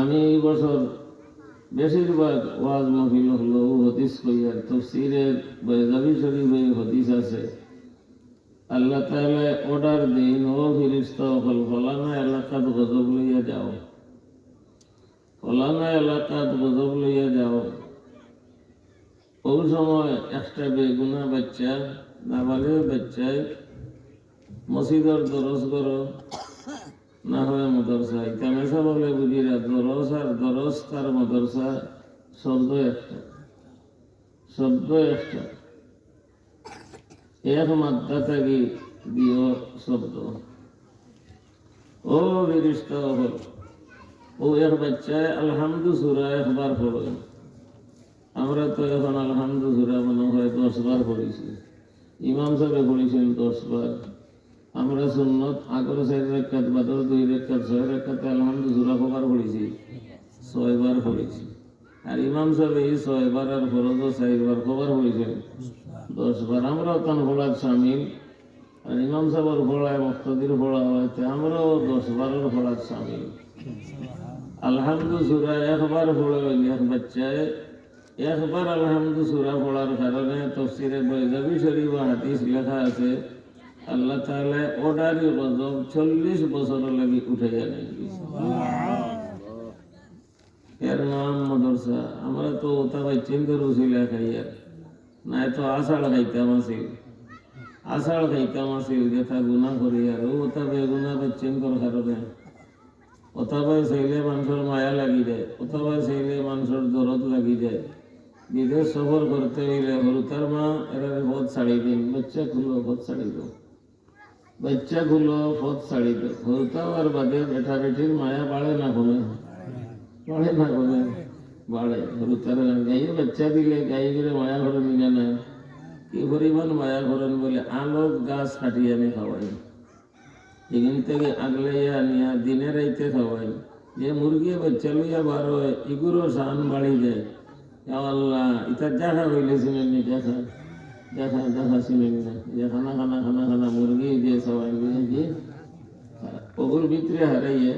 আমি এই বছর বেশিরভাগ ওয়াজ মাহফিল হলো হদিস কইয়ার তাফসীরের বাইজাবি শরীফে হদিস আছে। আল্লাহ তাআলা অর্ডার দিন, ও ফেরেশতা সকল ফলানা এলাকাত গজব লইয়া যাও, ফলানা এলাকাত গজব লইয়া যাও। ওই সময় একটা বেগুনা বাচ্চা, নাবালিগ বাচ্চায় মসজিদের দরজ করো, না হয় মদরসা। ইতামেশা বলে বুঝিরা দরজ আর দরজ তার মদরসা শব্দ একটা, শব্দ একটা, এক মাত্রা থাকি দিও শব্দ। ও ফেরেশতা হল, ও এক বাচ্চায় আলহামদু সূরা একবার পড়ে। আমরা তো এখন আলহামদু সূরা মনে হয় 10 বার পড়েছি, ইমাম সাহেব পড়েছেন 10 বার। আমরা সুন্নত আগর 4 রাকাত, বাদর 2 রাকাত, 6 রাকাতে আলহামদু সূরা কবার পড়েছি? 6 বার পড়েছি। আর ইমাম সাহেব এই 6 বার আর ফরজ 4 বার কবার পড়েছেন? 10 বার। আমরাও তান পড়ার শামিল, আর ইমাম সাহেবের পড়ায় মুক্তাদির পড়া হইতে আমরাও 10 বারের পড়ার শামিল। আলহামদু সূরা একবার পড়ে হইলে এক বাচ্চায় একবার আলহামদু সূরা পড়ার কারণে তাফসীরে বাইজাবি শরীফ ও হাদিস লেখা আছে আল্লাহ তাআলা অর্ডারি গজব 40 বছর লাগি উঠাইয়া নেন। এর নাম মদরসা। আমরা তো ওটা ভাই চিন্তা রুসিলা খাইয়ার, নাই তো আষাঢ় খাইতাম আসিল, আষাঢ় খাইতাম আসিল যেটা গুণা করি। আর ওটা বেগুনা চিন্তর কারণে ওটা ভাই চাইলে মানুষের মায়া লাগি যায়, ওটা ভাই চাইলে মানুষের দরদ লাগি যায়। বিদেশ সফর করতে হইলে হরুতার মা এরা পথ ছাড়ি দিন, বাচ্চা খুলো পথ ছাড়ি দো, বাচ্চা খুলো পথ ছাড়ি দো। হরুতাও আর বাদে বেটা বেটির মায়া বাড়ে না কমে? বাড়ে না কমে? বাড়ে। হরুতার গাইয়ে বাচ্চা দিলে গাই করে মায়া করেন নিয়ে না, কি পরিমাণ মায়া করেন বলে আলোক গাছ কাটিয়ে আনি খাওয়াই, এখান থেকে আগলাইয়া নিয়া দিনে রাইতে খাওয়াই। যে মুরগি বাচ্চা লইয়া বার হয় এগুলো সান বাড়ি যায়। আল্লাহ ইতার দেখা হইলে চিনেন নি? দেখা দেখা দেখা চিনেন না? যে খানা খানা খানা খানা মুরগি যে সবাই যে ওগুর ভিতরে হারাইয়ে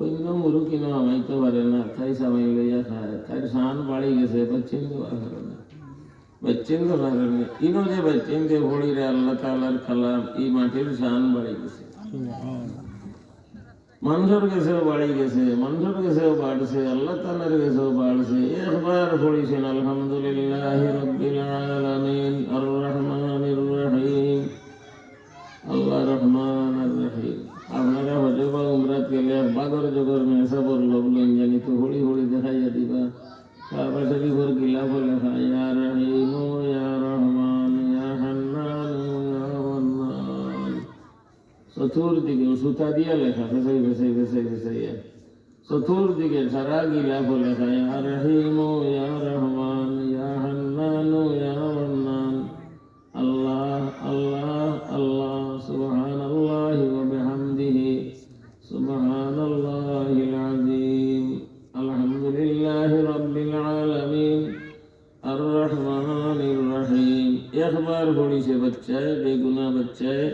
অন্য মুরগি না আমাইতে পারে না, তাই সবাই লইয়া খায়। তাই সান বাড়ি গেছে বাচ্চেন দেওয়ার কারণে, বাচ্চেন দেওয়ার কারণে। ইনো যে বাচ্চেন দিয়ে ভরিরে আল্লাহ তাআলার খালাম এই মাটির সান বাড়ি গেছে, মানুষের কাছেও বাড়ি গেছে, মানুষের কাছেও বাড়ছে, আল্লাহ তাআলার কাছেও বাড়ছে। একবার পড়েছেন আলহামদুলিল্লাহি রাব্বিল আলামিন আর রহমানির রহিম। আল্লাহ রহমান আর রহিম। আপনারা হজে বা উমরাত গেলে বাগর জগর মেসা বলল বললেন জানি তো হলি হলি দেখাইয়া দিবা। তারপর শরীফর গিলা বলে ইয়া রহিম ইয়া রহমান ইয়া হান্নান ইয়া মান্নান। চতুর্দিকে সুতা দিয়া লেখা, ফেসাই ফেসাই ফেসাই ফেসাইয়া চতুর্দিকে সারা গিলা বলে ইয়া রহিম ইয়া রহমান ইয়া হান্নান ইয়া মান্নান। আল্লাহ আল্লাহ আল্লাহ সুবহানাল্লাহি ওয়া বিহামদিহি সুবহানাল্লাহিল আযীম। আলহামদুলিল্লাহি রাব্বিল আলামিন আর রহমানির রহিম। একবার পড়িছে বাচ্চায়, বেগুনা বাচ্চায়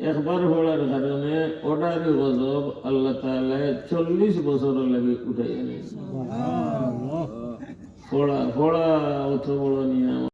একবার পড়ার কারণে অর্ডারি গজব আল্লাহ তাআলা 40 বছর লাগে উঠাইয়া নেন। পড়া পড়া অত বড় নিয়ামত।